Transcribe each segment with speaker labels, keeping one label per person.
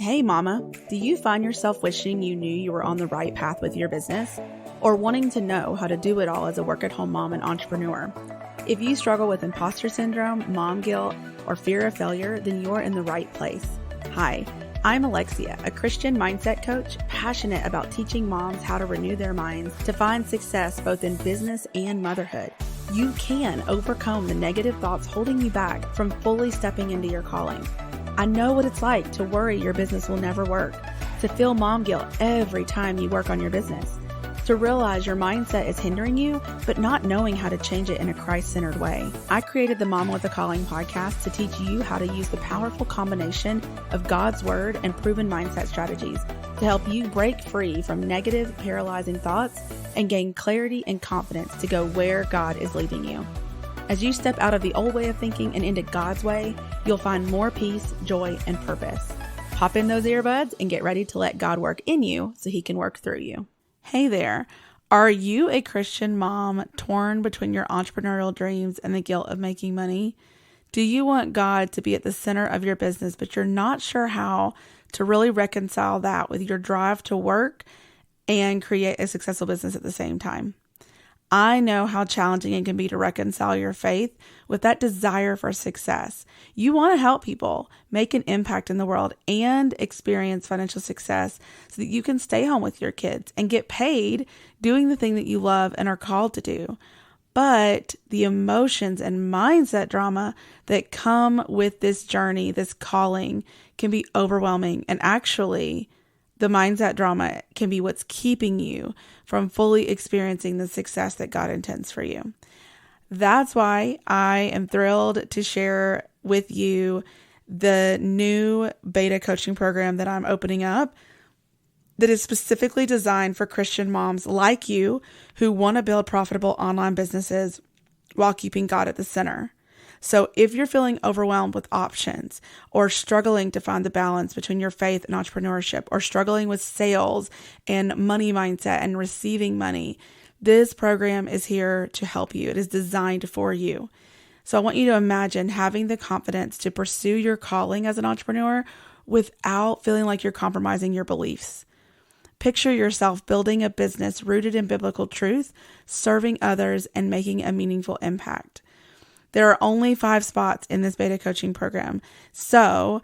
Speaker 1: Hey mama, do you find yourself wishing you knew you were on the right path with your business? Or wanting to know how to do it all as a work-at-home mom and entrepreneur? If you struggle with imposter syndrome, mom guilt, or fear of failure, then you're in the right place. Hi, I'm Alexia, a Christian mindset coach, passionate about teaching moms how to renew their minds to find success both in business and motherhood. You can overcome the negative thoughts holding you back from fully stepping into your calling. I know what it's like to worry your business will never work, to feel mom guilt every time you work on your business, to realize your mindset is hindering you, but not knowing how to change it in a Christ-centered way. I created the Mom with a Calling podcast to teach you how to use the powerful combination of God's Word and proven mindset strategies to help you break free from negative, paralyzing thoughts and gain clarity and confidence to go where God is leading you. As you step out of the old way of thinking and into God's way, you'll find more peace, joy, and purpose. Pop in those earbuds and get ready to let God work in you so He can work through you. Hey there. Are you a Christian mom torn between your entrepreneurial dreams and the guilt of making money? Do you want God to be at the center of your business, but you're not sure how to really reconcile that with your drive to work and create a successful business at the same time? I know how challenging it can be to reconcile your faith with that desire for success. You want to help people make an impact in the world and experience financial success so that you can stay home with your kids and get paid doing the thing that you love and are called to do. But the emotions and mindset drama that come with this journey, this calling, can be overwhelming. And actually, the mindset drama can be what's keeping you from fully experiencing the success that God intends for you. That's why I am thrilled to share with you the new beta coaching program that I'm opening up that is specifically designed for Christian moms like you who want to build profitable online businesses while keeping God at the center. So if you're feeling overwhelmed with options or struggling to find the balance between your faith and entrepreneurship or struggling with sales and money mindset and receiving money, this program is here to help you. It is designed for you. So I want you to imagine having the confidence to pursue your calling as an entrepreneur without feeling like you're compromising your beliefs. Picture yourself building a business rooted in biblical truth, serving others, and making a meaningful impact. There are only 5 spots in this beta coaching program. So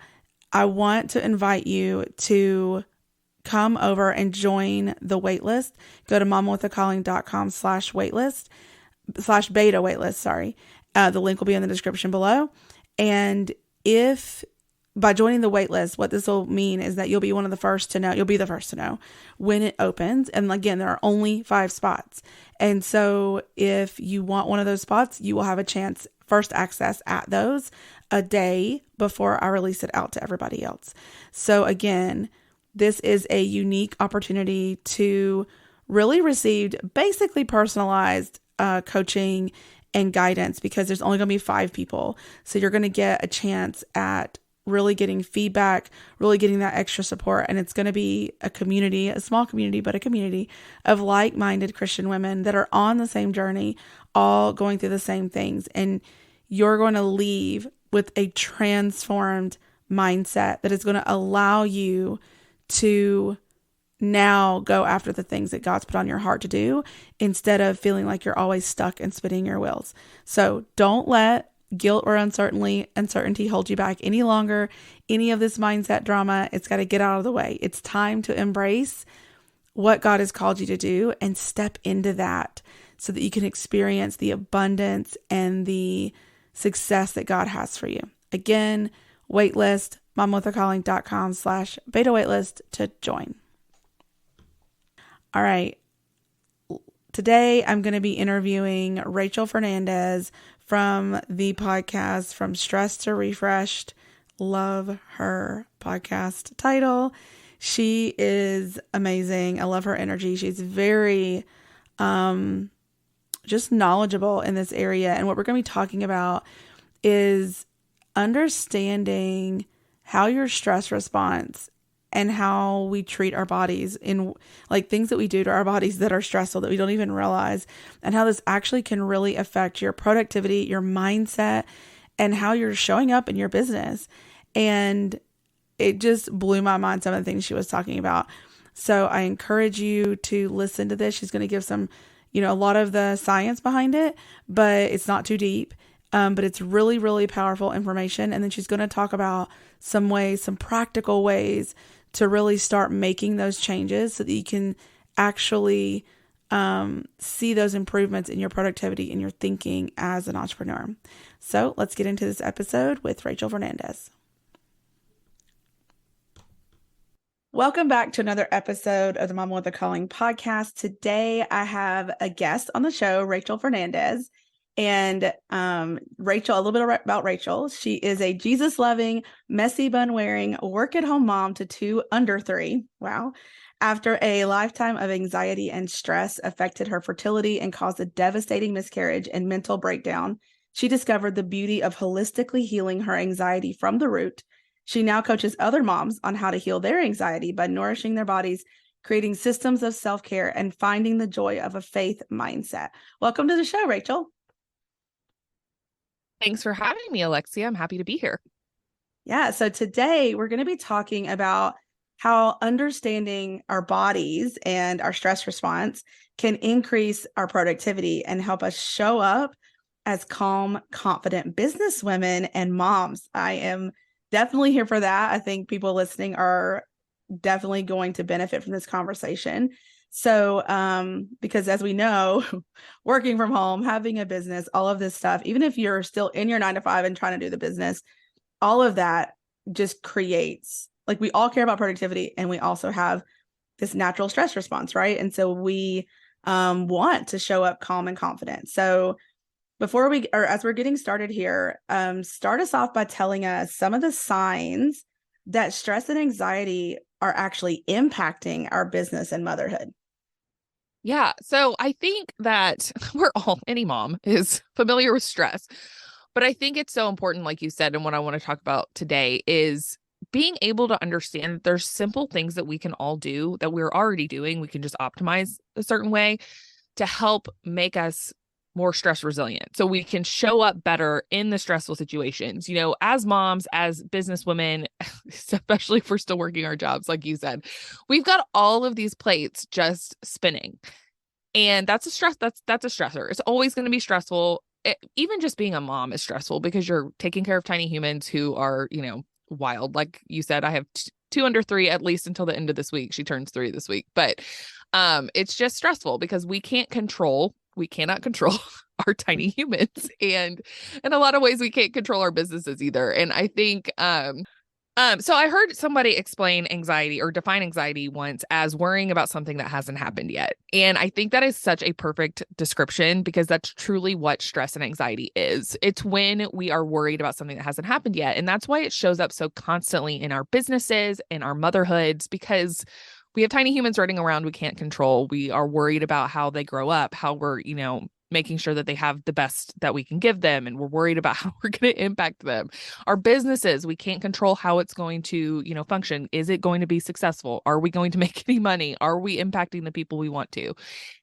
Speaker 1: I want to invite you to come over and join the waitlist. Go to momwithacalling.com/beta waitlist. The link will be in the description below. And if by joining the waitlist, what this will mean is that you'll be the first to know when it opens. And again, there are only 5 spots. And so if you want one of those spots, you will have a chance first access at those a day before I release it out to everybody else. So again, this is a unique opportunity to really receive basically personalized coaching and guidance because there's only going to be 5 people. So you're going to get a chance at really getting feedback, really getting that extra support. And it's going to be a community, a small community, but a community of like-minded Christian women that are on the same journey, all going through the same things. And you're going to leave with a transformed mindset that is going to allow you to now go after the things that God's put on your heart to do instead of feeling like you're always stuck and spinning your wheels. So don't let guilt or uncertainty hold you back any longer. Any of this mindset drama, it's got to get out of the way. It's time to embrace what God has called you to do and step into that so that you can experience the abundance and the success that God has for you. Again, waitlist, momwithacalling.com/beta waitlist to join. All right. Today, I'm going to be interviewing Rachel Fernandez from the podcast From Stressed to Refreshed. Love her podcast title. She is amazing. I love her energy. She's very just knowledgeable in this area. And what we're going to be talking about is understanding how your stress response and how we treat our bodies in like things that we do to our bodies that are stressful that we don't even realize, and how this actually can really affect your productivity, your mindset, and how you're showing up in your business. And it just blew my mind, some of the things she was talking about. So I encourage you to listen to this. She's going to give some, a lot of the science behind it, but it's not too deep. But it's really, really powerful information. And then she's going to talk about some ways, some practical ways to really start making those changes so that you can actually see those improvements in your productivity and your thinking as an entrepreneur. So let's get into this episode with Rachel Fernandez. Welcome back to another episode of the Mama with a Calling podcast. Today, I have a guest on the show, Rachel Fernandez. And Rachel, a little bit about Rachel. She is a Jesus-loving, messy-bun wearing, work-at-home mom to 2 under 3. Wow. After a lifetime of anxiety and stress affected her fertility and caused a devastating miscarriage and mental breakdown, she discovered the beauty of holistically healing her anxiety from the root. She now coaches other moms on how to heal their anxiety by nourishing their bodies, creating systems of self-care, and finding the joy of a faith mindset. Welcome to the show, Rachel.
Speaker 2: Thanks for having me, Alexia. I'm happy to be here.
Speaker 1: Yeah, so today we're going to be talking about how understanding our bodies and our stress response can increase our productivity and help us show up as calm, confident businesswomen and moms. I am definitely here for that. I think people listening are definitely going to benefit from this conversation. So, because as we know, working from home, having a business, all of this stuff, even if you're still in your 9-to-5 and trying to do the business, all of that just creates, like, we all care about productivity and we also have this natural stress response, right? And so we want to show up calm and confident. So as we're getting started here, start us off by telling us some of the signs that stress and anxiety are actually impacting our business and motherhood.
Speaker 2: Yeah. So I think that any mom is familiar with stress, but I think it's so important, like you said, and what I want to talk about today is being able to understand that there's simple things that we can all do that we're already doing. We can just optimize a certain way to help make us more stress resilient so we can show up better in the stressful situations, as moms, as businesswomen, especially if we're still working our jobs. Like you said, we've got all of these plates just spinning, and that's a stressor. It's always going to be stressful. Even just being a mom is stressful because you're taking care of tiny humans who are, wild. Like you said, I have 2 under 3, at least until the end of this week. She turns 3 this week, but it's just stressful because we cannot control our tiny humans. And in a lot of ways, we can't control our businesses either. And I think, so I heard somebody explain anxiety or define anxiety once as worrying about something that hasn't happened yet. And I think that is such a perfect description because that's truly what stress and anxiety is. It's when we are worried about something that hasn't happened yet. And that's why it shows up so constantly in our businesses, in our motherhoods, because we have tiny humans running around we can't control. We are worried about how they grow up, how we're, making sure that they have the best that we can give them. And we're worried about how we're going to impact them. Our businesses, we can't control how it's going to, function. Is it going to be successful? Are we going to make any money? Are we impacting the people we want to?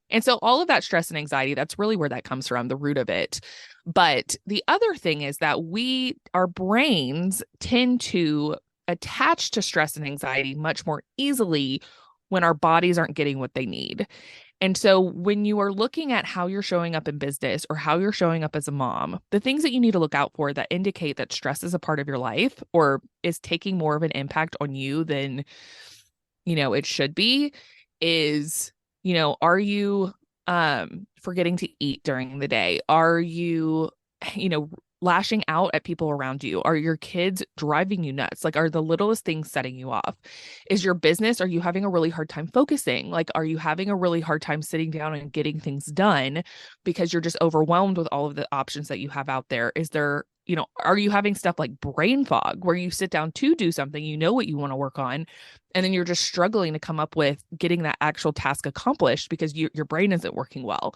Speaker 2: And so all of that stress and anxiety, that's really where that comes from, the root of it. But the other thing is that our brains tend to attach to stress and anxiety much more easily when our bodies aren't getting what they need. And so when you are looking at how you're showing up in business or how you're showing up as a mom, the things that you need to look out for that indicate that stress is a part of your life or is taking more of an impact on you than, it should be is, are you forgetting to eat during the day? Are you, lashing out at people around you? Are your kids driving you nuts? Like, are the littlest things setting you off? Is your business, are you having a really hard time focusing? Like, are you having a really hard time sitting down and getting things done because you're just overwhelmed with all of the options that you have out there? Is there, are you having stuff like brain fog where you sit down to do something, what you want to work on, and then you're just struggling to come up with getting that actual task accomplished because your brain isn't working well?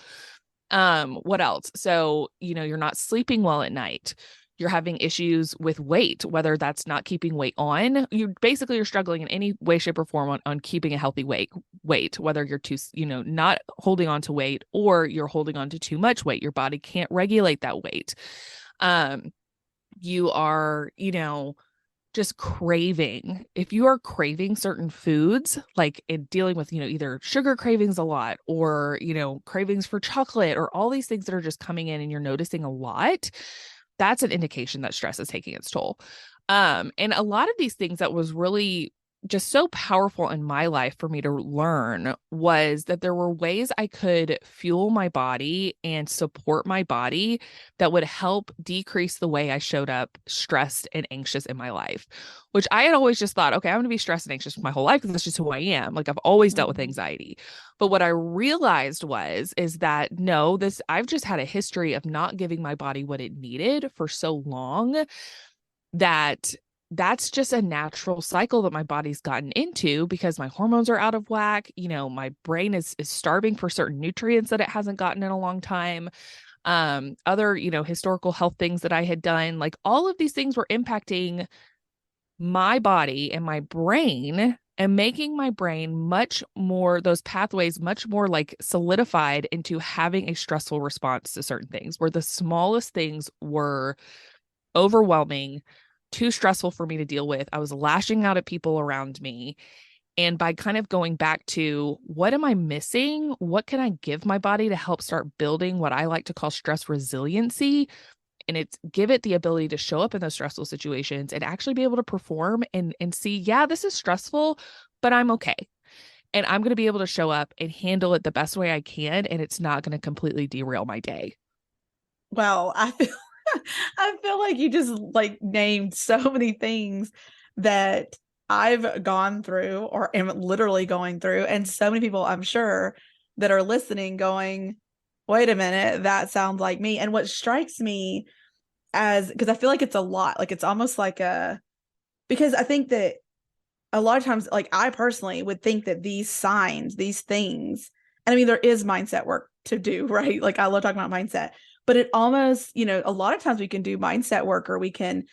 Speaker 2: What else? So, you're not sleeping well at night. You're having issues with weight, whether that's not keeping weight on. You're struggling in any way, shape, or form on keeping a healthy weight, whether you're too, not holding on to weight or you're holding on to too much weight. Your body can't regulate that weight. You are, just craving, if you are craving certain foods, like in dealing with, either sugar cravings a lot or, cravings for chocolate or all these things that are just coming in and you're noticing a lot, that's an indication that stress is taking its toll. And a lot of these things that was really just so powerful in my life for me to learn was that there were ways I could fuel my body and support my body that would help decrease the way I showed up stressed and anxious in my life, which I had always just thought, okay, I'm going to be stressed and anxious my whole life because that's just who I am. Like I've always dealt with anxiety. But what I realized is that no, I've just had a history of not giving my body what it needed for so long that that's just a natural cycle that my body's gotten into because my hormones are out of whack. My brain is starving for certain nutrients that it hasn't gotten in a long time. Other, historical health things that I had done, like all of these things were impacting my body and my brain and making my brain much more, those pathways much more like solidified into having a stressful response to certain things where the smallest things were overwhelming, too stressful for me to deal with. I was lashing out at people around me. And by kind of going back to what am I missing? What can I give my body to help start building what I like to call stress resiliency? And it's give it the ability to show up in those stressful situations and actually be able to perform and see, yeah, this is stressful, but I'm okay. And I'm going to be able to show up and handle it the best way I can. And it's not going to completely derail my day.
Speaker 1: Well, I feel like you just like named so many things that I've gone through or am literally going through. And so many people, I'm sure, that are listening going, wait a minute, that sounds like me. And what strikes me because I feel like it's a lot, like it's almost like because I think that a lot of times, like I personally would think that these signs, these things, and I mean, there is mindset work to do, right? Like I love talking about mindset, but it almost, a lot of times we can do mindset work or we can,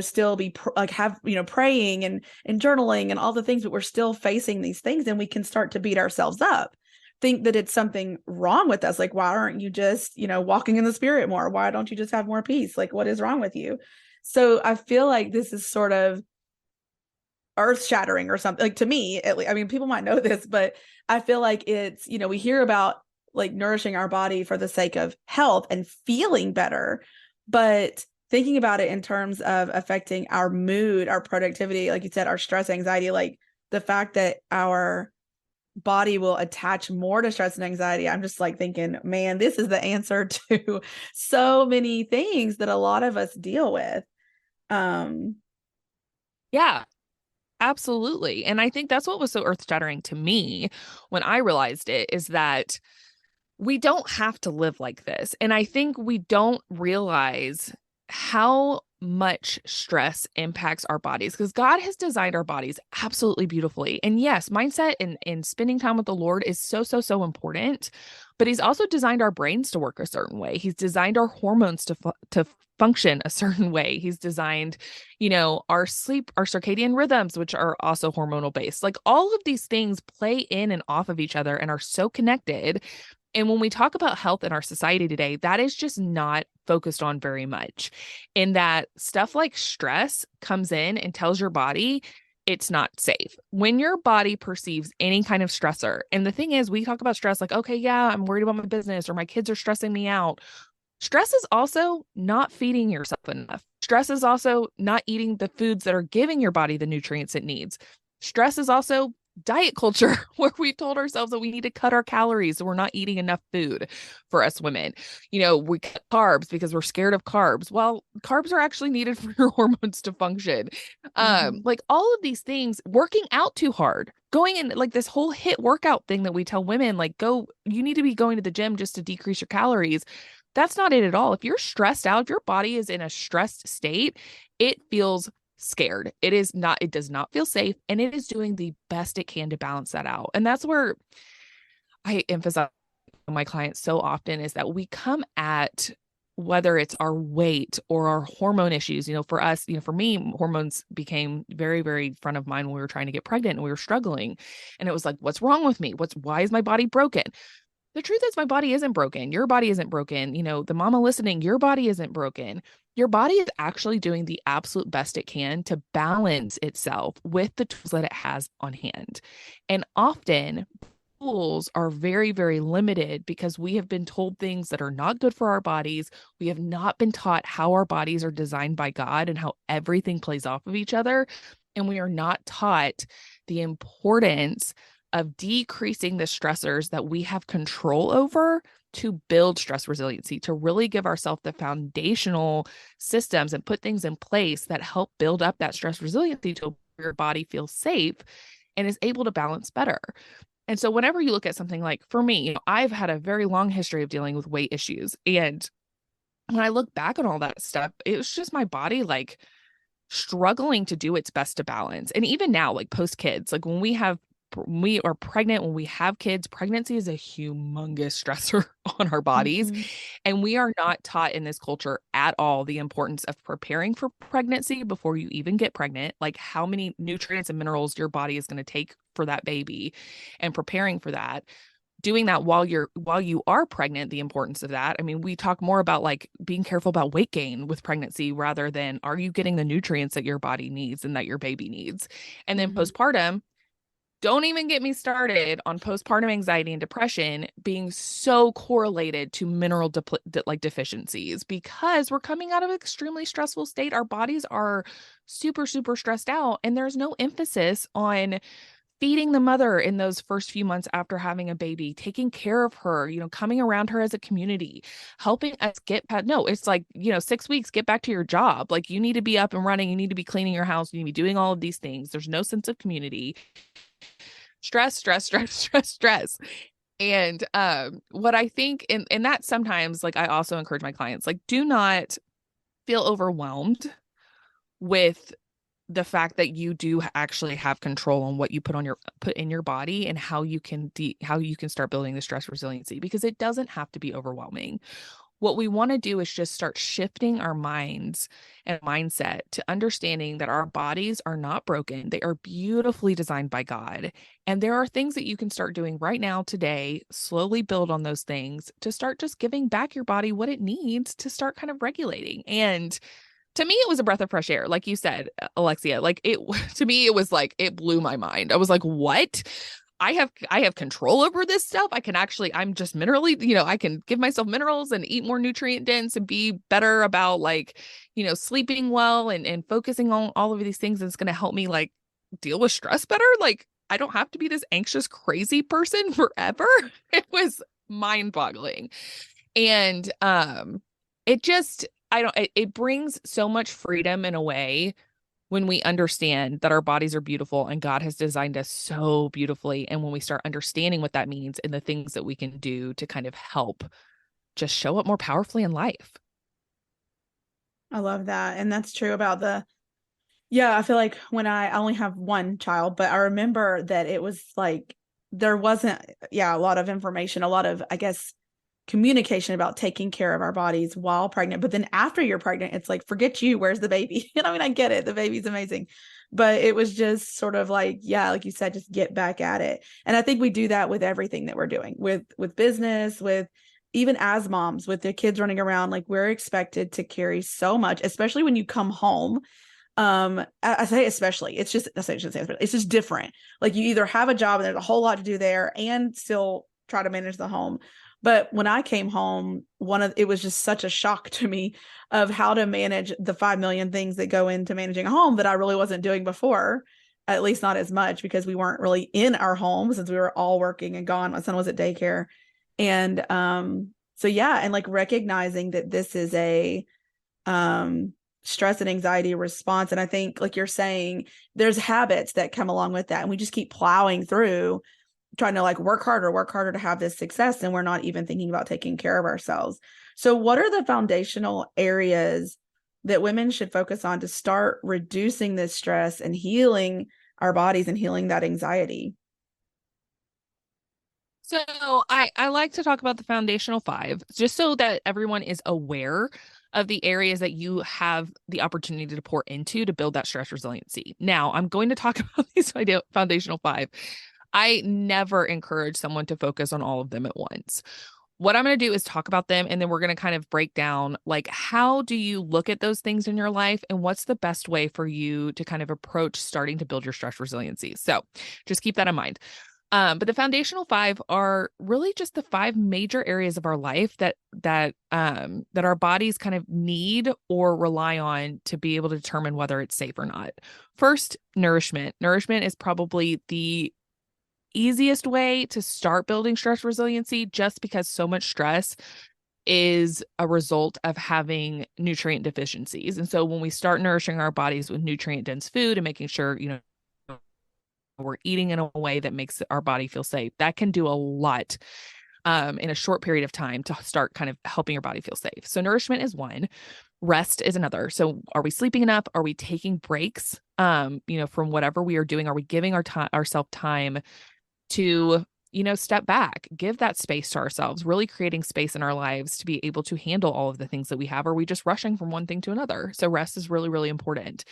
Speaker 1: still be like have, praying and journaling and all the things, but we're still facing these things and we can start to beat ourselves up. Think that it's something wrong with us. Like, why aren't you just, walking in the spirit more? Why don't you just have more peace? Like, what is wrong with you? So I feel like this is sort of earth shattering or something, like to me at least. I mean, people might know this, but I feel like it's, we hear about like nourishing our body for the sake of health and feeling better, but thinking about it in terms of affecting our mood, our productivity, like you said, our stress, anxiety, like the fact that our body will attach more to stress and anxiety. I'm just like thinking, man, this is the answer to so many things that a lot of us deal with.
Speaker 2: Yeah. Absolutely. And I think that's what was so earth-shattering to me when I realized it is that we don't have to live like this. And I think we don't realize how much stress impacts our bodies because God has designed our bodies absolutely beautifully. And yes, mindset and spending time with the Lord is so, so, so important. But He's also designed our brains to work a certain way. He's designed our hormones to function a certain way. He's designed, our sleep, our circadian rhythms, which are also hormonal based. Like all of these things play in and off of each other and are so connected. And when we talk about health in our society today, that is just not focused on very much. In that stuff like stress comes in and tells your body it's not safe. When your body perceives any kind of stressor, and the thing is, we talk about stress like, okay, yeah, I'm worried about my business or my kids are stressing me out. Stress is also not feeding yourself enough. Stress is also not eating the foods that are giving your body the nutrients it needs. Stress is also diet culture where we've told ourselves that we need to cut our calories so we're not eating enough food for us women. We cut carbs because we're scared of carbs. Well, carbs are actually needed for your hormones to function. Like all of these things, working out too hard, going in like this whole HIIT workout thing that we tell women, like you need to be going to the gym just to decrease your calories. That's not it at all. If you're stressed out, if your body is in a stressed state, it feels scared. It does not feel safe, and it is doing the best it can to balance that out. And that's where I emphasize on my clients so often is that we come at whether it's our weight or our hormone issues, for us, for me, hormones became very, very front of mind when we were trying to get pregnant and we were struggling. And it was like, what's wrong with me? Why is my body broken? the truth is my body isn't broken. Your body isn't broken. The mama listening, your body isn't broken. Your body is actually doing the absolute best it can to balance itself with the tools that it has on hand. And often tools are very, very limited because we have been told things that are not good for our bodies. We have not been taught how our bodies are designed by God and how everything plays off of each other. And we are not taught the importance of decreasing the stressors that we have control over to build stress resiliency, to really give ourselves the foundational systems and put things in place that help build up that stress resiliency to your body feels safe and is able to balance better. And so whenever you look at something like, for me, I've had a very long history of dealing with weight issues. And when I look back on all that stuff, it was just my body like struggling to do its best to balance. And even now, like post kids, like when we are pregnant, when we have kids, pregnancy is a humongous stressor on our bodies.
Speaker 1: Mm-hmm.
Speaker 2: And we are not taught in this culture at all the importance of preparing for pregnancy before you even get pregnant, like how many nutrients and minerals your body is going to take for that baby and preparing for that. Doing that while you are pregnant, the importance of that. I mean, we talk more about like being careful about weight gain with pregnancy rather than are you getting the nutrients that your body needs and that your baby needs. And then postpartum, don't even get me started on postpartum anxiety and depression being so correlated to mineral deficiencies because we're coming out of an extremely stressful state. Our bodies are super, super stressed out, and there's no emphasis on feeding the mother in those first few months after having a baby, taking care of her, coming around her as a community, helping us no, it's like, 6 weeks, get back to your job. Like you need to be up and running. You need to be cleaning your house. You need to be doing all of these things. There's no sense of community. Stress, stress, stress, stress, stress. And what I think, and that sometimes, like I also encourage my clients, like do not feel overwhelmed with the fact that you do actually have control on what you put in your body and how you can start building the stress resiliency, because it doesn't have to be overwhelming. What we want to do is just start shifting our minds and mindset to understanding that our bodies are not broken. They are beautifully designed by God. And there are things that you can start doing right now, today, slowly build on those things to start just giving back your body what it needs to start kind of regulating. And to me, it was a breath of fresh air. Like you said, Alexia, like to me, it was like, it blew my mind. I was like, what? I have control over this stuff. I'm just minerally, I can give myself minerals and eat more nutrient dense and be better about like, sleeping well and focusing on all of these things. And it's going to help me like deal with stress better. Like I don't have to be this anxious, crazy person forever. It was mind boggling. And, it brings so much freedom in a way when we understand that our bodies are beautiful and God has designed us so beautifully. And when we start understanding what that means and the things that we can do to kind of help just show up more powerfully in life.
Speaker 1: I love that. And that's true about I feel like when I only have one child, but I remember that it was like, there wasn't, a lot of information, a lot of, I guess, communication about taking care of our bodies while pregnant. But then after you're pregnant, it's like, forget you, where's the baby? And I mean, I get it. The baby's amazing. But it was just sort of like, like you said, just get back at it. And I think we do that with everything that we're doing with business, with even as moms, with the kids running around, like we're expected to carry so much, especially when you come home. I say especially, it's just, I shouldn't say especially, it's just different. Like you either have a job and there's a whole lot to do there and still try to manage the home. But when I came home, it was just such a shock to me of how to manage the 5 million things that go into managing a home that I really wasn't doing before, at least not as much, because we weren't really in our home since we were all working and gone. My son was at daycare. And and like recognizing that this is a stress and anxiety response. And I think, like you're saying, there's habits that come along with that. And we just keep plowing through trying to like work harder to have this success. And we're not even thinking about taking care of ourselves. So what are the foundational areas that women should focus on to start reducing this stress and healing our bodies and healing that anxiety?
Speaker 2: So I like to talk about the foundational 5, just so that everyone is aware of the areas that you have the opportunity to pour into to build that stress resiliency. Now, I'm going to talk about these foundational 5. I never encourage someone to focus on all of them at once. What I'm going to do is talk about them, and then we're going to kind of break down, like, how do you look at those things in your life, and what's the best way for you to kind of approach starting to build your stress resiliency. So just keep that in mind. But the foundational five are really just the five major areas of our life that our bodies kind of need or rely on to be able to determine whether it's safe or not. First, nourishment. Nourishment is probably the easiest way to start building stress resiliency, just because so much stress is a result of having nutrient deficiencies. And so when we start nourishing our bodies with nutrient dense food and making sure, we're eating in a way that makes our body feel safe, that can do a lot in a short period of time to start kind of helping your body feel safe. So nourishment is one. Rest is another. So are we sleeping enough? Are we taking breaks, from whatever we are doing? Are we giving ourselves time to, step back, give that space to ourselves, really creating space in our lives to be able to handle all of the things that we have? Or are we just rushing from one thing to another? So rest is really, really important.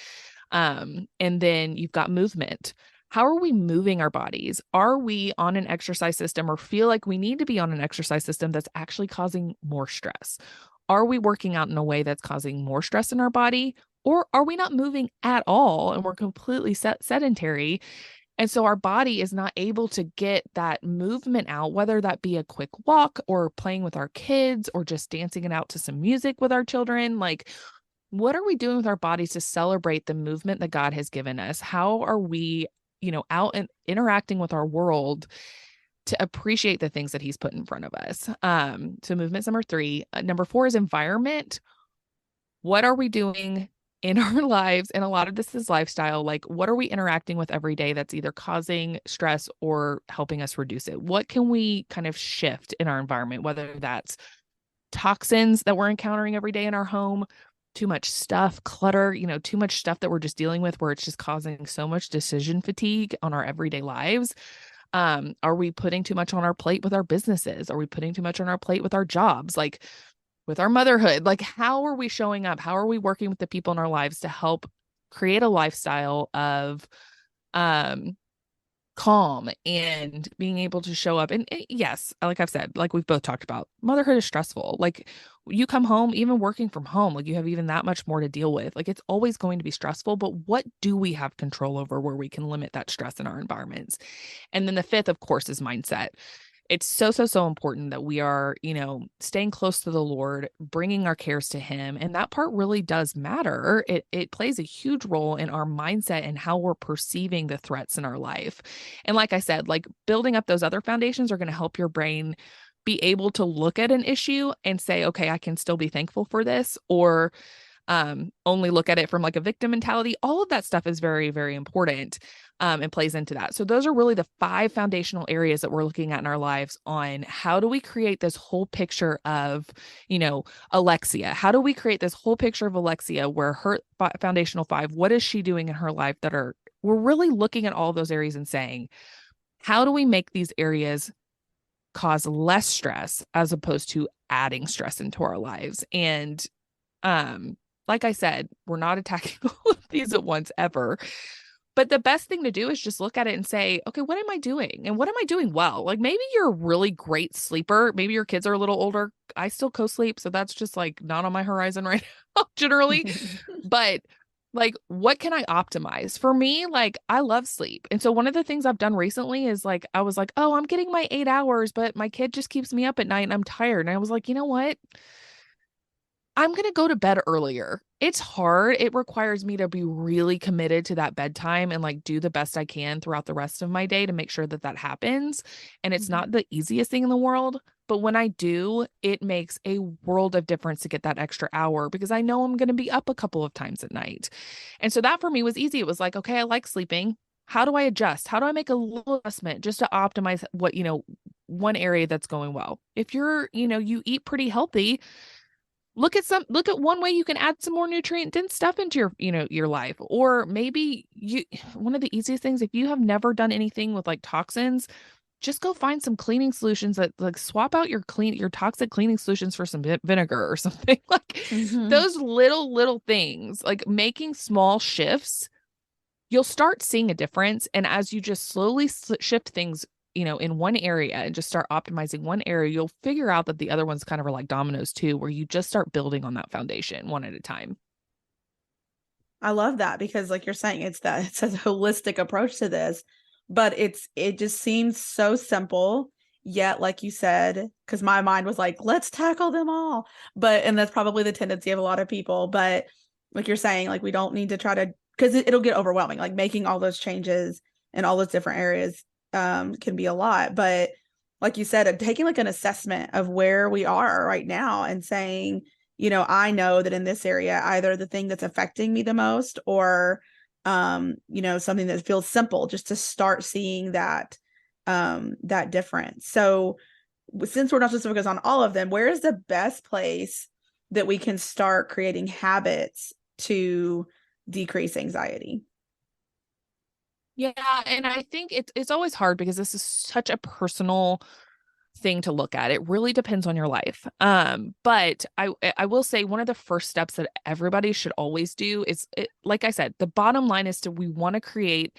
Speaker 2: And then you've got movement. How are we moving our bodies? Are we on an exercise system, or feel like we need to be on an exercise system that's actually causing more stress? Are we working out in a way that's causing more stress in our body? Or are we not moving at all and we're completely sedentary? And so our body is not able to get that movement out, whether that be a quick walk or playing with our kids or just dancing it out to some music with our children. Like, what are we doing with our bodies to celebrate the movement that God has given us? How are we, out and interacting with our world to appreciate the things that he's put in front of us? So movement's number three. Number four is environment. What are we doing in our lives? And a lot of this is lifestyle. Like, what are we interacting with every day that's either causing stress or helping us reduce it? What can we kind of shift in our environment, whether that's toxins that we're encountering every day in our home, too much stuff, clutter, too much stuff that we're just dealing with where it's just causing so much decision fatigue on our everyday lives. Are we putting too much on our plate with our businesses? Are we putting too much on our plate with our jobs? Like, with our motherhood? Like, how are we showing up? How are we working with the people in our lives to help create a lifestyle of calm and being able to show up? And yes, like I've said, like we've both talked about, motherhood is stressful. Like, you come home, even working from home, like you have even that much more to deal with. Like, it's always going to be stressful, but what do we have control over where we can limit that stress in our environments? And then the fifth, of course, is mindset. It's so important that we are, staying close to the Lord, bringing our cares to him. And that part really does matter. It plays a huge role in our mindset and how we're perceiving the threats in our life. And like I said, like, building up those other foundations are going to help your brain be able to look at an issue and say, okay, I can still be thankful for this, or only look at it from like a victim mentality. All of that stuff is very, very important, and plays into that. So those are really the five foundational areas that we're looking at in our lives on how do we create this whole picture of, Alexia? How do we create this whole picture of Alexia where her foundational five, what is she doing in her life we're really looking at all those areas and saying, how do we make these areas cause less stress as opposed to adding stress into our lives? And, like I said, we're not attacking all of these at once ever. But the best thing to do is just look at it and say, okay, what am I doing? And what am I doing well? Like, maybe you're a really great sleeper. Maybe your kids are a little older. I still co-sleep, so that's just like not on my horizon right now, generally. But like, what can I optimize? For me, like, I love sleep. And so one of the things I've done recently is like, I was like, oh, I'm getting my 8 hours, but my kid just keeps me up at night and I'm tired. And I was like, you know what? I'm going to go to bed earlier. It's hard. It requires me to be really committed to that bedtime and like do the best I can throughout the rest of my day to make sure that that happens. And it's not the easiest thing in the world, but when I do, it makes a world of difference to get that extra hour because I know I'm going to be up a couple of times at night. And so that for me was easy. It was like, okay, I like sleeping. How do I adjust? How do I make a little adjustment just to optimize what, one area that's going well? If you're, you eat pretty healthy, look at one way you can add some more nutrient dense stuff into your life. Or maybe one of the easiest things, if you have never done anything with like toxins, just go find some cleaning solutions that like swap out your toxic cleaning solutions for some vinegar or something. Like those little things, like making small shifts you'll start seeing a difference. And as you just slowly shift things, in one area and just start optimizing one area, you'll figure out that the other ones kind of are like dominoes too, where you just start building on that foundation one at a time.
Speaker 1: I love that because like you're saying, it's a holistic approach to this, but it just seems so simple. Yet, like you said, because my mind was like, let's tackle them all. And that's probably the tendency of a lot of people. But like you're saying, like we don't need to try to, because it'll get overwhelming. Like making all those changes in all those different areas can be a lot. But like you said, taking like an assessment of where we are right now and saying, I know that in this area, either the thing that's affecting me the most or, something that feels simple just to start seeing that difference. So since we're not supposed to focus on all of them, where is the best place that we can start creating habits to decrease anxiety?
Speaker 2: Yeah, and I think it's always hard because this is such a personal thing to look at. It really depends on your life. But I will say one of the first steps that everybody should always do is, like I said, the bottom line is we want to create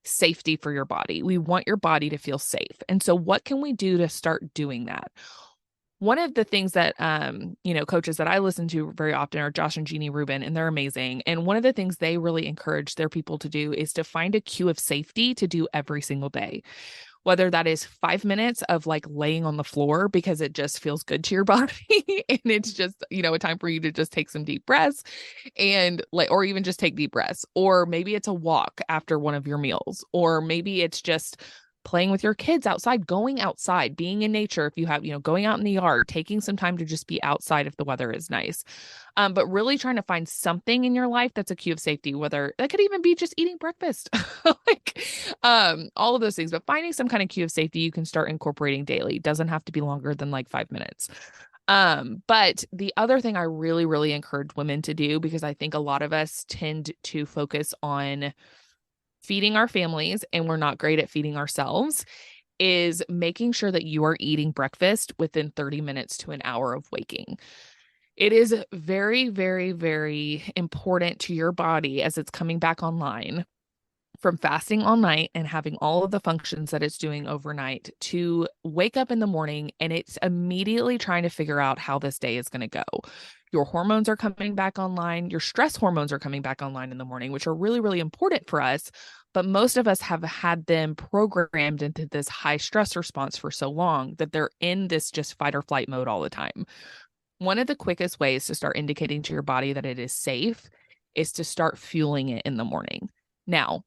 Speaker 2: safety for your body. We want your body to feel safe. And so what can we do to start doing that? One of the things that coaches that I listen to very often are Josh and Jeannie Rubin, and they're amazing. And one of the things they really encourage their people to do is to find a cue of safety to do every single day, whether that is 5 minutes of like laying on the floor because it just feels good to your body. And it's just, a time for you to just take some deep breaths and like, or even just take deep breaths, or maybe it's a walk after one of your meals, or maybe it's just playing with your kids outside, being in nature. If you have, going out in the yard, taking some time to just be outside if the weather is nice. But really trying to find something in your life that's a cue of safety, whether that could even be just eating breakfast, all of those things, but finding some kind of cue of safety you can start incorporating daily. It doesn't have to be longer than like 5 minutes. But the other thing I really, really encourage women to do, because I think a lot of us tend to focus on feeding our families and we're not great at feeding ourselves, is making sure that you are eating breakfast within 30 minutes to an hour of waking. It is very, very, very important to your body as it's coming back online from fasting all night and having all of the functions that it's doing overnight to wake up in the morning and it's immediately trying to figure out how this day is going to go. Your hormones are coming back online. Your stress hormones are coming back online in the morning, which are really, really important for us. But most of us have had them programmed into this high stress response for so long that they're in this just fight or flight mode all the time. One of the quickest ways to start indicating to your body that it is safe is to start fueling it in the morning. Now,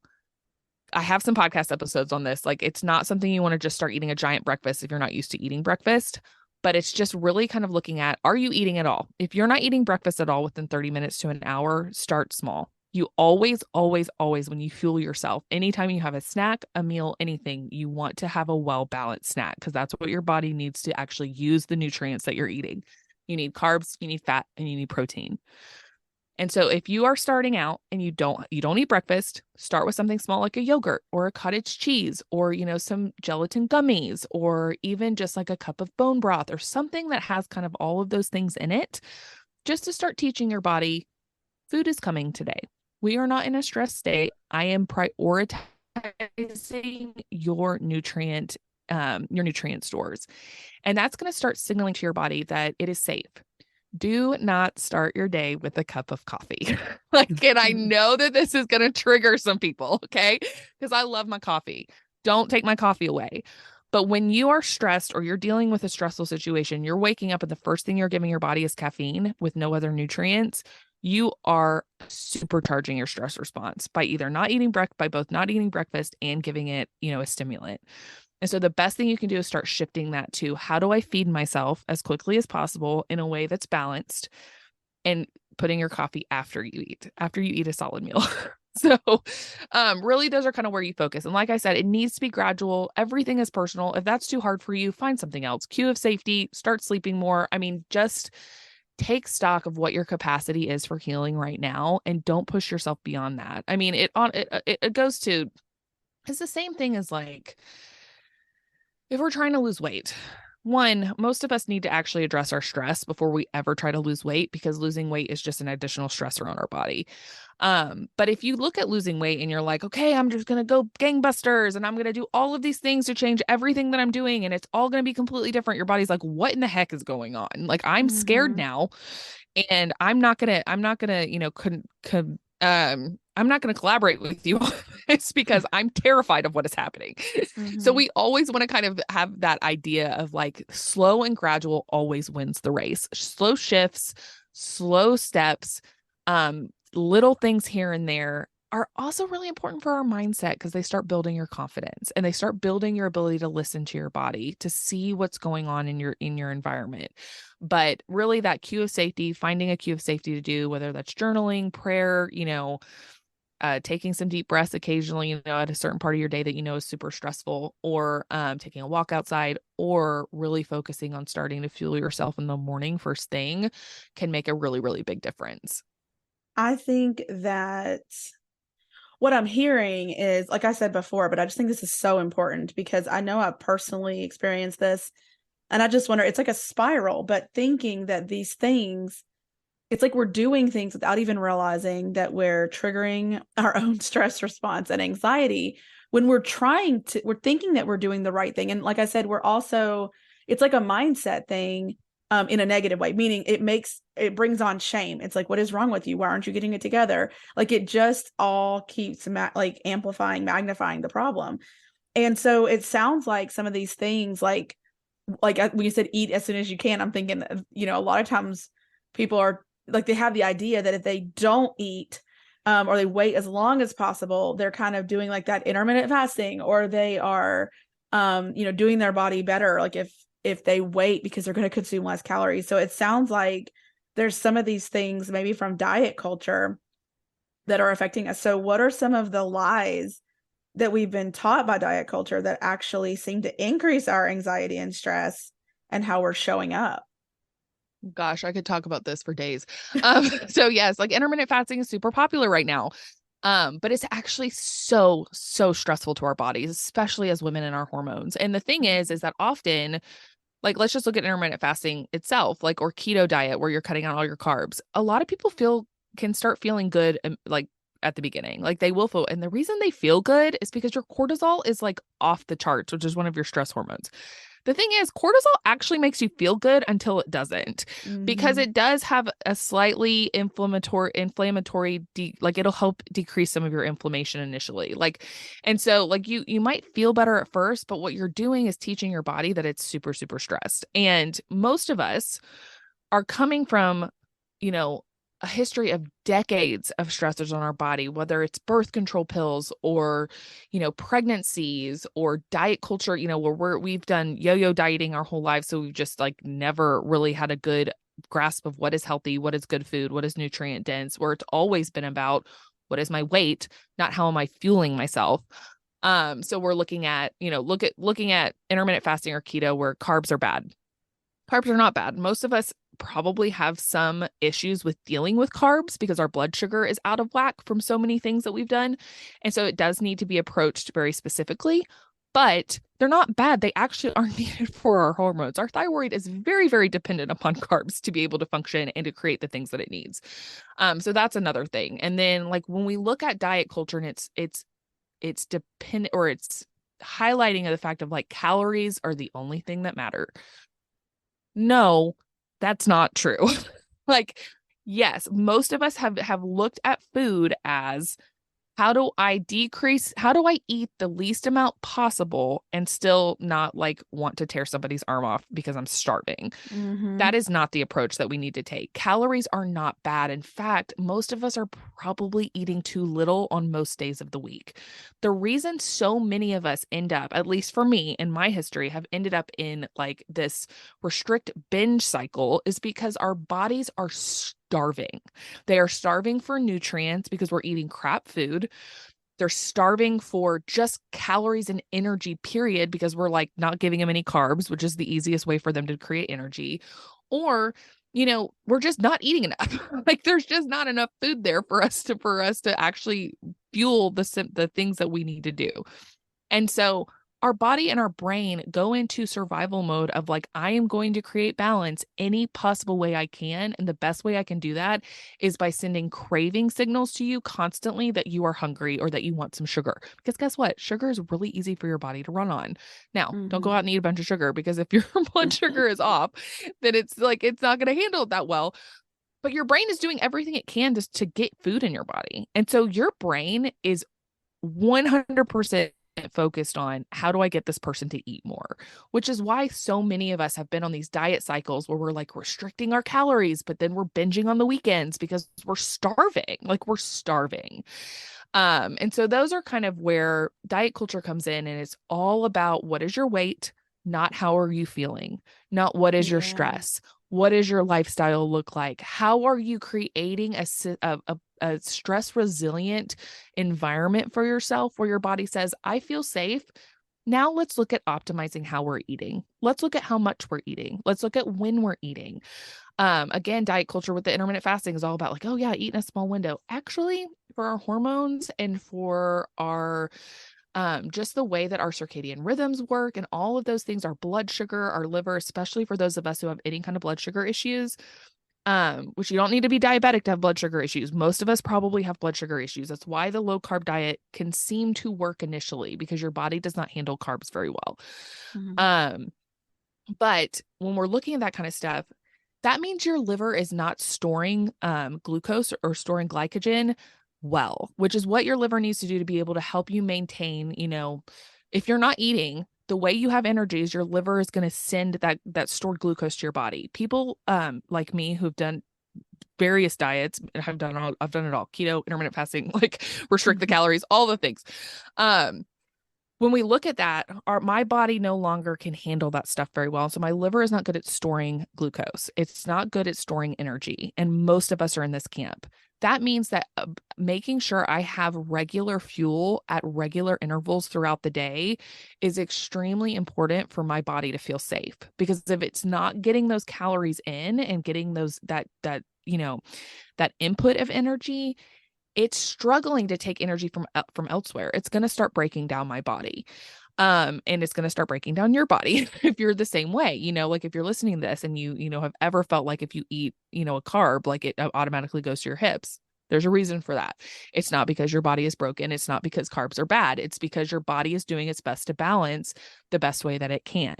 Speaker 2: I have some podcast episodes on this. Like, it's not something you want to just start eating a giant breakfast if you're not used to eating breakfast, but it's just really kind of looking at, are you eating at all? If you're not eating breakfast at all within 30 minutes to an hour, start small. You always, always, always, when you fuel yourself, anytime you have a snack, a meal, anything, you want to have a well-balanced snack because that's what your body needs to actually use the nutrients that you're eating. You need carbs, you need fat, and you need protein. And so if you are starting out and you don't eat breakfast, start with something small like a yogurt or a cottage cheese or, some gelatin gummies or even just like a cup of bone broth or something that has kind of all of those things in it, just to start teaching your body food is coming today. We are not in a stress state. I am prioritizing your nutrient stores. And that's going to start signaling to your body that it is safe. Do not start your day with a cup of coffee. And I know that this is going to trigger some people, okay? Because I love my coffee. Don't take my coffee away. But when you are stressed or you're dealing with a stressful situation, you're waking up and the first thing you're giving your body is caffeine with no other nutrients. You are supercharging your stress response by either by both not eating breakfast and giving it, a stimulant. And so the best thing you can do is start shifting that to, how do I feed myself as quickly as possible in a way that's balanced, and putting your coffee after you eat a solid meal. So really those are kind of where you focus. And like I said, it needs to be gradual. Everything is personal. If that's too hard for you, find something else. Cue of safety, start sleeping more. I mean, just take stock of what your capacity is for healing right now and don't push yourself beyond that. I mean, it goes to, it's the same thing as like, if we're trying to lose weight, one, most of us need to actually address our stress before we ever try to lose weight, because losing weight is just an additional stressor on our body. But if you look at losing weight and you're like, okay, I'm just going to go gangbusters and I'm going to do all of these things to change everything that I'm doing, and it's all going to be completely different. Your body's like, what in the heck is going on? Like, I'm scared
Speaker 1: Mm-hmm.
Speaker 2: now, and I'm not going to, I'm not going to collaborate with you on this because I'm terrified of what is happening. So
Speaker 1: Mm-hmm.
Speaker 2: we always want to kind of have that idea of like slow and gradual always wins the race. Slow shifts, slow steps, little things here and there are also really important for our mindset, because they start building your confidence and they start building your ability to listen to your body, to see what's going on in your environment. But really, that cue of safety, finding a cue of safety to do, whether that's journaling, prayer, taking some deep breaths occasionally, at a certain part of your day that is super stressful, or taking a walk outside, or really focusing on starting to fuel yourself in the morning first thing, can make a really, really big difference.
Speaker 1: I think that what I'm hearing is, like I said before, but I just think this is so important because I know I've personally experienced this. And I just wonder, it's like a spiral, but thinking that these things, it's like we're doing things without even realizing that we're triggering our own stress response and anxiety when we're thinking that we're doing the right thing. And like I said, it's like a mindset thing, in a negative way, meaning it brings on shame. It's like, what is wrong with you? Why aren't you getting it together? Like it just all keeps like amplifying, magnifying the problem. And so it sounds like some of these things, like when you said eat as soon as you can, I'm thinking, a lot of times people are like, they have the idea that if they don't eat, or they wait as long as possible, they're kind of doing like that intermittent fasting, or they are, doing their body better. Like if they wait because they're going to consume less calories. So it sounds like there's some of these things maybe from diet culture that are affecting us. So what are some of the lies that we've been taught by diet culture that actually seem to increase our anxiety and stress and how we're showing up?
Speaker 2: Gosh, I could talk about this for days. So yes, like intermittent fasting is super popular right now. But it's actually so, so stressful to our bodies, especially as women in our hormones. And the thing is that often, like, let's just look at intermittent fasting itself, like, or keto diet, where you're cutting out all your carbs. A lot of people can start feeling good, like at the beginning, like they will feel. And the reason they feel good is because your cortisol is like off the charts, which is one of your stress hormones. The thing is, cortisol actually makes you feel good until it doesn't, because
Speaker 1: Mm-hmm.
Speaker 2: it does have a slightly like it'll help decrease some of your inflammation initially. Like, and so like you might feel better at first, but what you're doing is teaching your body that it's super, super stressed. And most of us are coming from, you know, a history of decades of stressors on our body, whether it's birth control pills or, pregnancies or diet culture, where we've done yo-yo dieting our whole lives. So we've just like never really had a good grasp of what is healthy, what is good food, what is nutrient dense, where it's always been about what is my weight, not how am I fueling myself. So we're looking at, looking at intermittent fasting or keto, where carbs are bad. Carbs are not bad. Most of us probably have some issues with dealing with carbs because our blood sugar is out of whack from so many things that we've done. And so it does need to be approached very specifically, but they're not bad. They actually are needed for our hormones. Our thyroid is very, very dependent upon carbs to be able to function and to create the things that it needs. So that's another thing. And then like when we look at diet culture, and it's dependent, or it's highlighting of the fact of like calories are the only thing that matter. No, that's not true. Like, yes, most of us have looked at food as, how do I eat the least amount possible and still not like want to tear somebody's arm off because I'm starving?
Speaker 1: Mm-hmm.
Speaker 2: That is not the approach that we need to take. Calories are not bad. In fact, most of us are probably eating too little on most days of the week. The reason so many of us end up, at least for me in my history, have ended up in like this restrict binge cycle is because our bodies are starving. They are starving for nutrients because we're eating crap food. They're starving for just calories and energy, period, because we're like not giving them any carbs, which is the easiest way for them to create energy. Or, we're just not eating enough. Like there's just not enough food there for us to actually fuel the things that we need to do. And so our body and our brain go into survival mode of like, I am going to create balance any possible way I can. And the best way I can do that is by sending craving signals to you constantly that you are hungry or that you want some sugar. Because guess what? Sugar is really easy for your body to run on. Now, don't go out and eat a bunch of sugar, because if your blood sugar is off, then it's like, it's not going to handle it that well. But your brain is doing everything it can to get food in your body. And so your brain is 100% focused on, how do I get this person to eat more? Which is why so many of us have been on these diet cycles where we're like restricting our calories, but then we're binging on the weekends because we're starving. Like, we're starving. And so those are kind of where diet culture comes in, and it's all about, what is your weight, not how are you feeling, not what is your stress, what does your lifestyle look like, how are you creating a stress resilient environment for yourself where your body says, I feel safe. Now let's look at optimizing how we're eating. Let's look at how much we're eating. Let's look at when we're eating. Again, diet culture with the intermittent fasting is all about like, oh yeah, eat in a small window. Actually, for our hormones and for our just the way that our circadian rhythms work and all of those things, our blood sugar, our liver, especially for those of us who have any kind of blood sugar issues, which you don't need to be diabetic to have blood sugar issues. Most of us probably have blood sugar issues. That's why the low carb diet can seem to work initially, because your body does not handle carbs very well. But when we're looking at that kind of stuff, that means your liver is not storing glucose or storing glycogen well, which is what your liver needs to do to be able to help you maintain, if you're not eating, the way you have energy is your liver is going to send that stored glucose to your body. People like me who've done various diets, I've done it all, keto, intermittent fasting, like restrict the calories, all the things. When we look at that, my body no longer can handle that stuff very well. So my liver is not good at storing glucose. It's not good at storing energy. And most of us are in this camp. That means that making sure I have regular fuel at regular intervals throughout the day is extremely important for my body to feel safe. Because if it's not getting those calories in and getting that input of energy, it's struggling to take energy from elsewhere. It's going to start breaking down my body. And it's going to start breaking down your body if you're the same way, like if you're listening to this and you have ever felt like if you eat, a carb, like it automatically goes to your hips. There's a reason for that. It's not because your body is broken. It's not because carbs are bad. It's because your body is doing its best to balance the best way that it can.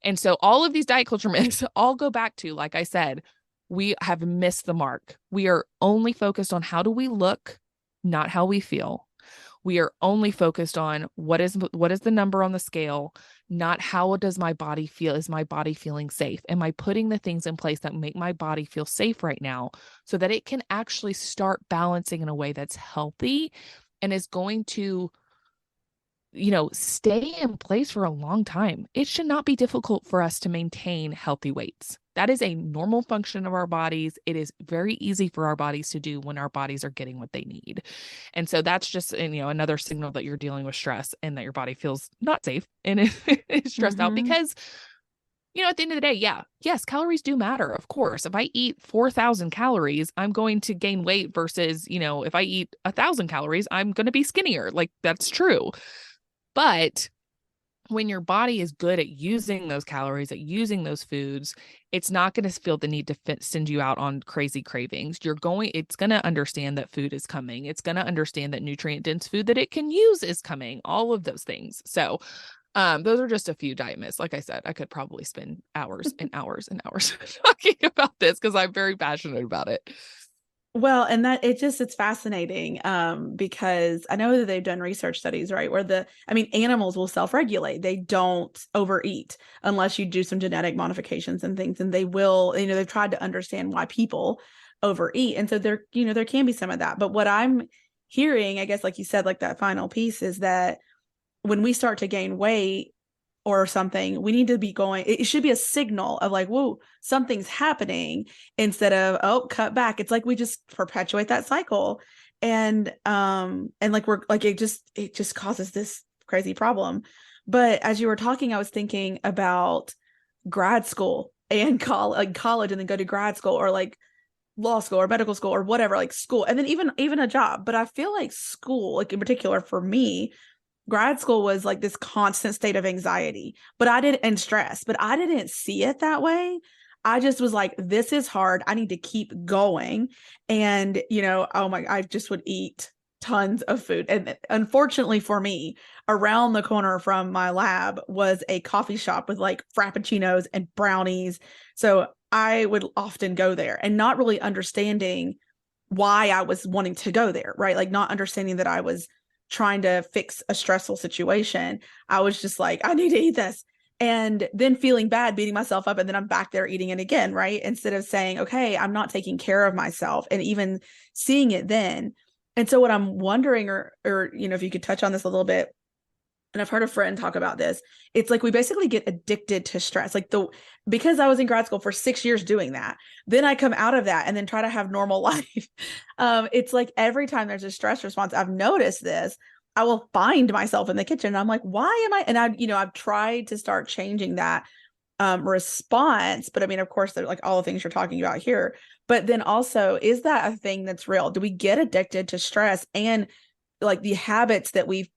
Speaker 2: And so all of these diet culture myths all go back to, like I said, we have missed the mark. We are only focused on how do we look, not how we feel. We are only focused on what is the number on the scale, not how does my body feel? Is my body feeling safe? Am I putting the things in place that make my body feel safe right now so that it can actually start balancing in a way that's healthy and is going to stay in place for a long time? It should not be difficult for us to maintain healthy weights. That is a normal function of our bodies. It is very easy for our bodies to do when our bodies are getting what they need. And so that's just, another signal that you're dealing with stress and that your body feels not safe and is stressed out because, at the end of the day, yes, calories do matter. Of course, if I eat 4,000 calories, I'm going to gain weight versus, if I eat 1,000 calories, I'm going to be skinnier. Like, that's true. But when your body is good at using those calories, at using those foods, it's not going to feel the need to send you out on crazy cravings. It's going to understand that food is coming. It's going to understand that nutrient-dense food that it can use is coming, all of those things. So those are just a few diet myths. Like I said, I could probably spend hours and hours and hours talking about this because I'm very passionate about it.
Speaker 1: Well, and it's fascinating because I know that they've done research studies, right, where animals will self-regulate. They don't overeat unless you do some genetic modifications and things, and they will, they've tried to understand why people overeat. And so there can be some of that. But what I'm hearing, I guess, like you said, like that final piece is that when we start to gain weight or something, we need to be going, it should be a signal of like, whoa, something's happening, instead of, oh, cut back. It's like we just perpetuate that cycle. And like we're like, it just causes this crazy problem. But as you were talking, I was thinking about grad school and college, and then go to grad school or like law school or medical school or whatever, like school, and then even a job. But I feel like school, like in particular for me, grad school was like this constant state of anxiety, but I didn't, and stress, but I didn't see it that way. I just was like, this is hard. I need to keep going. And, oh my, I just would eat tons of food. And unfortunately for me, around the corner from my lab was a coffee shop with like frappuccinos and brownies. So I would often go there and not really understanding why I was wanting to go there, right? Like not understanding that I was trying to fix a stressful situation. I was just like, I need to eat this. And then feeling bad, beating myself up, and then I'm back there eating it again, right? Instead of saying, okay, I'm not taking care of myself, and even seeing it then. And so what I'm wondering, or if you could touch on this a little bit, and I've heard a friend talk about this, it's like we basically get addicted to stress. Like because I was in grad school for 6 years doing that, then I come out of that and then try to have normal life. It's like every time there's a stress response, I've noticed this, I will find myself in the kitchen. And I'm like, why am I? And I've tried to start changing that response. But I mean, of course, they're like all the things you're talking about here. But then also, is that a thing that's real? Do we get addicted to stress and like the habits that we've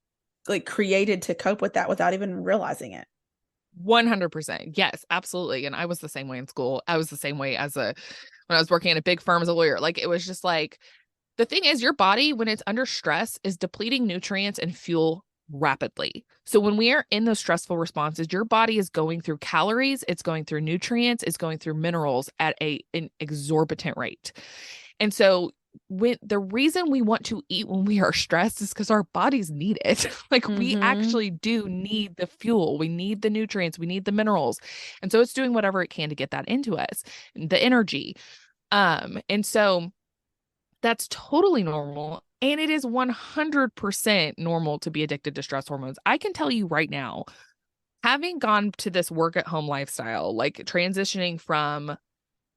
Speaker 1: like created to cope with that without even realizing it?
Speaker 2: 100%. Yes, absolutely. And I was the same way in school. I was the same way when I was working in a big firm as a lawyer. Like it was just like, the thing is, your body, when it's under stress, is depleting nutrients and fuel rapidly. So when we are in those stressful responses, your body is going through calories, it's going through nutrients, it's going through minerals at an exorbitant rate. And so the reason we want to eat when we are stressed is because our bodies need it. Like we actually do need the fuel. We need the nutrients. We need the minerals. And so it's doing whatever it can to get that into us, the energy. And so that's totally normal. And it is 100% normal to be addicted to stress hormones. I can tell you right now, having gone to this work at home lifestyle, like transitioning from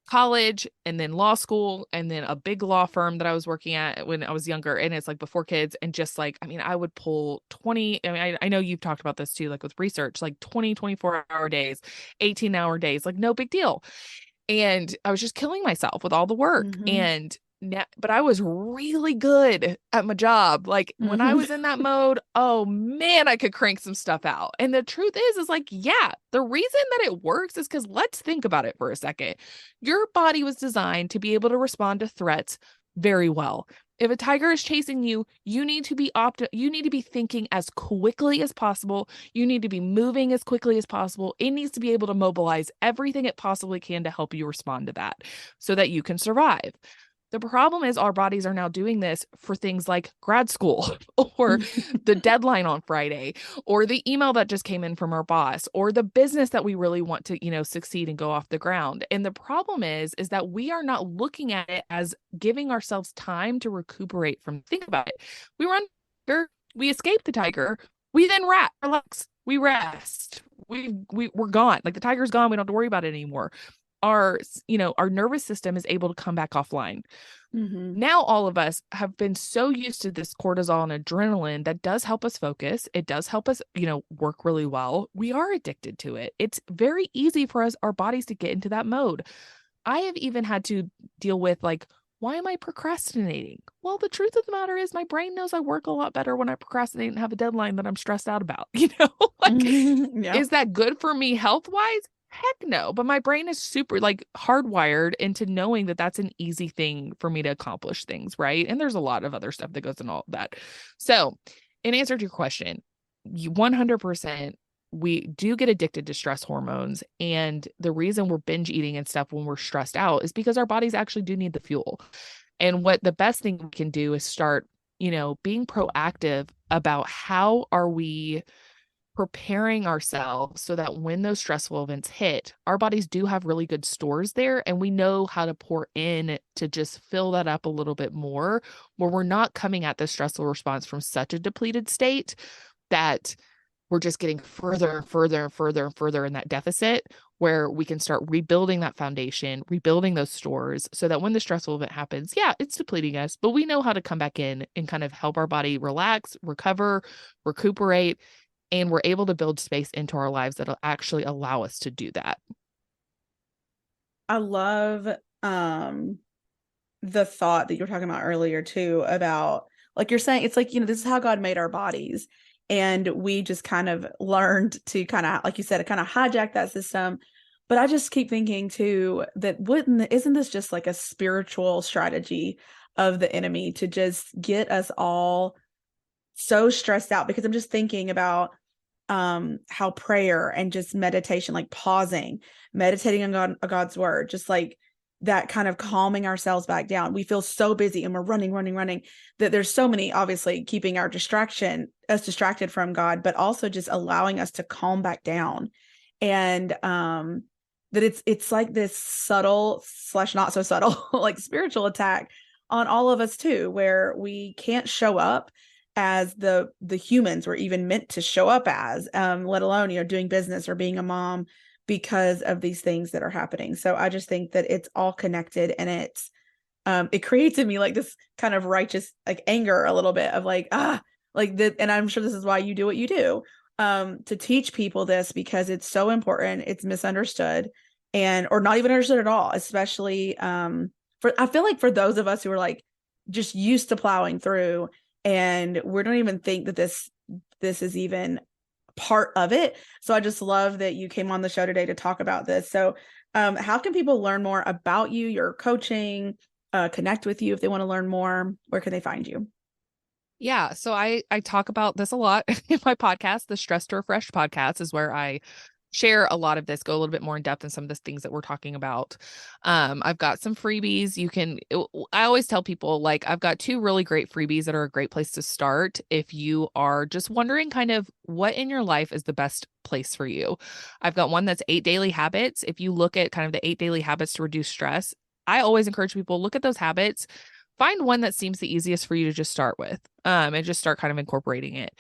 Speaker 2: college and then law school and then a big law firm that I was working at when I was younger, and it's like before kids, and just like, I mean, I would pull 20, I mean, I know you've talked about this too, like with research, like 20, 24-hour days, 18-hour days, like no big deal. And I was just killing myself with all the work. And but I was really good at my job. Like when I was in that mode, oh man, I could crank some stuff out. And the truth is like, yeah, the reason that it works is because let's think about it for a second. Your body was designed to be able to respond to threats very well. If a tiger is chasing you, you need to be thinking as quickly as possible. You need to be moving as quickly as possible. It needs to be able to mobilize everything it possibly can to help you respond to that so that you can survive. The problem is our bodies are now doing this for things like grad school or the deadline on Friday or the email that just came in from our boss or the business that we really want to, succeed and go off the ground. And the problem is that we are not looking at it as giving ourselves time to recuperate from. Think about it. We run, we escape the tiger. We then relax. We rest. We're gone. Like the tiger's gone. We don't have to worry about it anymore. Our nervous system is able to come back offline. Now all of us have been so used to this cortisol and adrenaline that does help us focus. It does help us, work really well. We are addicted to it. It's very easy for our bodies to get into that mode. I have even had to deal with like, why am I procrastinating? Well, the truth of the matter is my brain knows I work a lot better when I procrastinate and have a deadline that I'm stressed out about, Is that good for me health-wise? Heck no. But my brain is super like hardwired into knowing that that's an easy thing for me to accomplish things, right? And there's a lot of other stuff that goes in all of that. So in answer to your question, 100%, we do get addicted to stress hormones. And the reason we're binge eating and stuff when we're stressed out is because our bodies actually do need the fuel. And what the best thing we can do is start, being proactive about how are we preparing ourselves so that when those stressful events hit, our bodies do have really good stores there, and we know how to pour in to just fill that up a little bit more, where we're not coming at the stressful response from such a depleted state that we're just getting further and further and further and further in that deficit, where we can start rebuilding that foundation, rebuilding those stores so that when the stressful event happens, yeah, it's depleting us, but we know how to come back in and kind of help our body relax, recover, recuperate, and we're able to build space into our lives that'll actually allow us to do that.
Speaker 1: I love the thought that you were talking about earlier too, about like you're saying, it's like, this is how God made our bodies. And we just kind of learned to kind of, like you said, kind of hijack that system. But I just keep thinking too, that isn't this just like a spiritual strategy of the enemy to just get us all so stressed out? Because I'm just thinking about how prayer and just meditation, like pausing, meditating on God's word, just like that kind of calming ourselves back down. We feel so busy and we're running, that there's so many, obviously keeping us distracted from God, but also just allowing us to calm back down. And that it's like this subtle / not so subtle, like spiritual attack on all of us too, where we can't show up as the humans we're even meant to show up as, let alone, doing business or being a mom, because of these things that are happening. So I just think that it's all connected, and it creates in me like this kind of righteous, like anger a little bit of like, like that. And I'm sure this is why you do what you do, to teach people this, because it's so important. It's misunderstood or not even understood at all, especially, I feel like for those of us who are like just used to plowing through, and we don't even think that this is even part of it. So I just love that you came on the show today to talk about this. So how can people learn more about you, your coaching, connect with you if they want to learn more? Where can they find you?
Speaker 2: Yeah. So I talk about this a lot in my podcast. The Stress to Refresh podcast is where I share a lot of this, go a little bit more in depth in some of the things that we're talking about. I've got some freebies. I always tell people, like, I've got 2 really great freebies that are a great place to start if you are just wondering kind of what in your life is the best place for you. I've got one that's 8 daily habits. If you look at kind of the 8 daily habits to reduce stress, I always encourage people, look at those habits, find one that seems the easiest for you to just start with, and just start kind of incorporating it.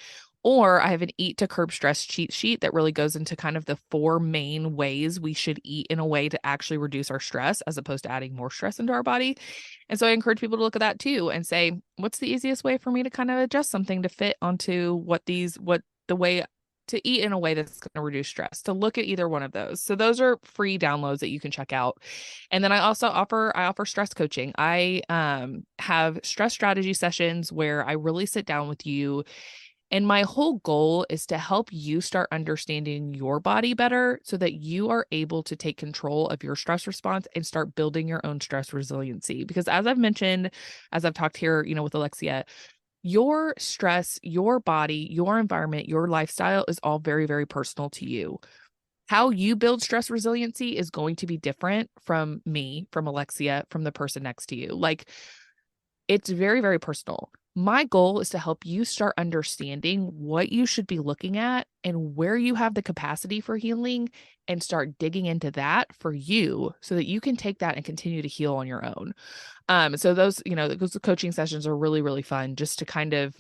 Speaker 2: Or I have an Eat to Curb Stress cheat sheet that really goes into kind of the 4 main ways we should eat in a way to actually reduce our stress, as opposed to adding more stress into our body. And so I encourage people to look at that too and say, what's the easiest way for me to kind of adjust something to fit onto the way to eat in a way that's going to reduce stress, to look at either one of those. So those are free downloads that you can check out. And then I also offer stress coaching. I have stress strategy sessions where I really sit down with you. And my whole goal is to help you start understanding your body better so that you are able to take control of your stress response and start building your own stress resiliency. Because as I've mentioned, as I've talked here, with Alexia, your stress, your body, your environment, your lifestyle is all very, very personal to you. How you build stress resiliency is going to be different from me, from Alexia, from the person next to you. Like, it's very, very personal. My goal is to help you start understanding what you should be looking at and where you have the capacity for healing, and start digging into that for you so that you can take that and continue to heal on your own. So those coaching sessions are really, really fun, just to kind of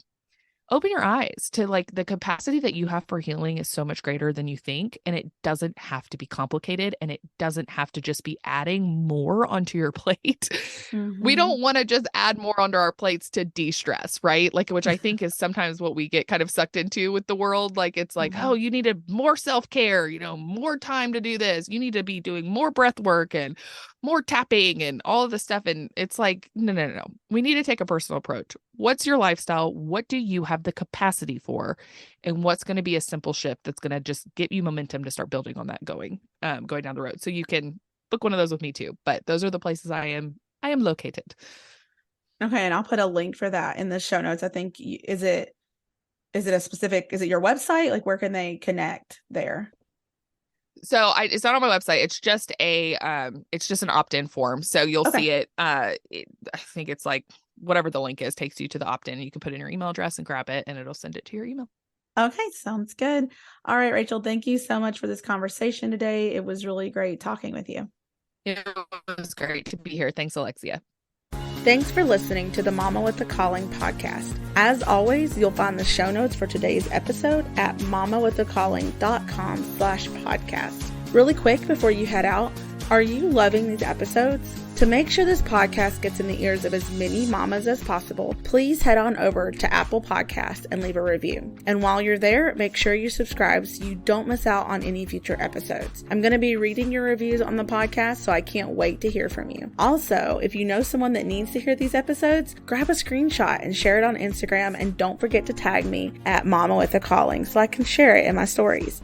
Speaker 2: open your eyes to, like, the capacity that you have for healing is so much greater than you think. And it doesn't have to be complicated, and it doesn't have to just be adding more onto your plate.
Speaker 1: Mm-hmm.
Speaker 2: We don't want to just add more onto our plates to de-stress, right? Like, which I think is sometimes what we get kind of sucked into with the world. Like, it's like,
Speaker 1: Mm-hmm.
Speaker 2: oh, you need more self-care, more time to do this. You need to be doing more breath work and more tapping and all of this stuff. And it's like, no. We need to take a personal approach. What's your lifestyle? What do you have the capacity for? And what's going to be a simple shift that's going to just get you momentum to start building on that going down the road. So you can book one of those with me too. But those are the places I am located.
Speaker 1: Okay. And I'll put a link for that in the show notes. I think, is it your website? Like, where can they connect there?
Speaker 2: So it's not on my website. It's just an opt-in form. So you'll see it. I think it's like whatever the link is takes you to the opt-in. You can put in your email address and grab it, and it'll send it to your email.
Speaker 1: Okay. Sounds good. All right, Rachel, thank you so much for this conversation today. It was really great talking with you.
Speaker 2: It was great to be here. Thanks, Alexia.
Speaker 1: Thanks for listening to the Mama with a Calling podcast. As always, you'll find the show notes for today's episode at mamawithacalling.com/podcast. Really quick before you head out, are you loving these episodes? To make sure this podcast gets in the ears of as many mamas as possible, please head on over to Apple Podcasts and leave a review. And while you're there, make sure you subscribe so you don't miss out on any future episodes. I'm going to be reading your reviews on the podcast, so I can't wait to hear from you. Also, if you know someone that needs to hear these episodes, grab a screenshot and share it on Instagram, and don't forget to tag me at Mama with a Calling so I can share it in my stories.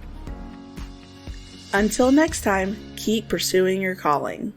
Speaker 1: Until next time, keep pursuing your calling.